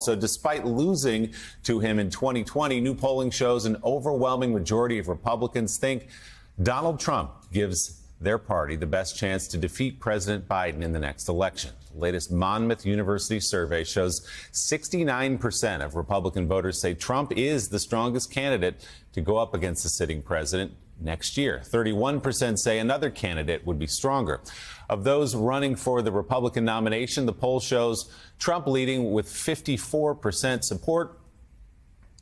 So despite losing to him in 2020, new polling shows an overwhelming majority of Republicans think Donald Trump gives their party the best chance to defeat President Biden in the next election. The latest Monmouth University survey shows 69% of Republican voters say Trump is the strongest candidate to go up against the sitting president next year. 31% say another candidate would be stronger. Of those running for the Republican nomination, the poll shows Trump leading with 54% support,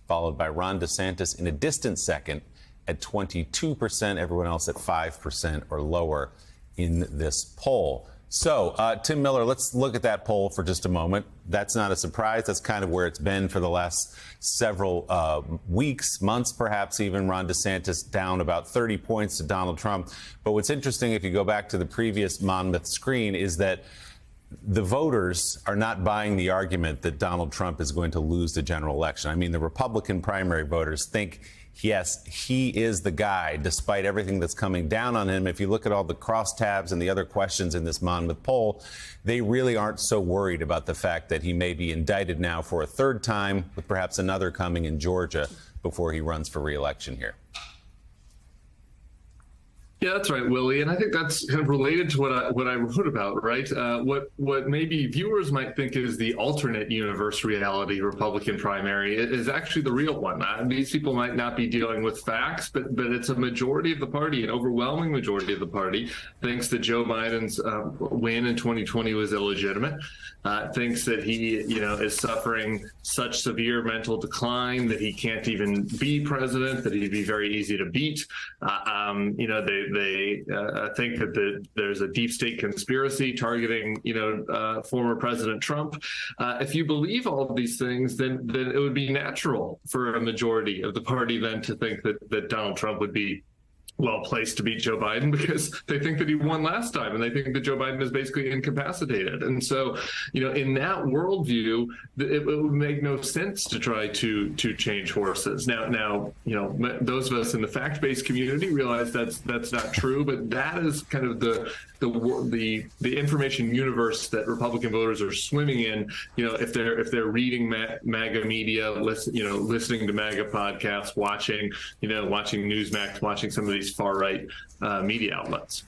followed by Ron DeSantis in a distant second at 22%, everyone else at 5% or lower in this poll. So, Tim Miller, let's look at that poll for just a moment. That's not a surprise. That's kind of where it's been for the last several weeks, months, perhaps even. Ron DeSantis down about 30 points to Donald Trump. But what's interesting, if you go back to the previous Monmouth screen, is that the voters are not buying the argument that Donald Trump is going to lose the general election. I mean, the Republican primary voters think, yes, he is the guy, despite everything that's coming down on him. If you look at all the crosstabs and the other questions in this Monmouth poll, they really aren't so worried about the fact that he may be indicted now for a third time, with perhaps another coming in Georgia before he runs for re-election here. Yeah, that's right, Willie. And I think that's kind of related to what I wrote about, right? What maybe viewers might think is the alternate universe reality Republican primary is actually the real one. These people might not be dealing with facts, but it's a majority of the party, an overwhelming majority of the party, thinks that Joe Biden's win in 2020 was illegitimate, thinks that he, is suffering such severe mental decline that he can't even be president, that he'd be very easy to beat. They think that there's a deep state conspiracy targeting, former President Trump. If you believe all of these things, then it would be natural for a majority of the party then to think that Donald Trump would be well placed to beat Joe Biden, because they think that he won last time and they think that Joe Biden is basically incapacitated. And so, in that worldview, it would make no sense to try to change horses. Now, those of us in the fact-based community realize that's not true, but that is kind of the information universe that Republican voters are swimming in. If they're reading MAGA media, listening to MAGA podcasts, watching Newsmax, watching some of these far right media outlets.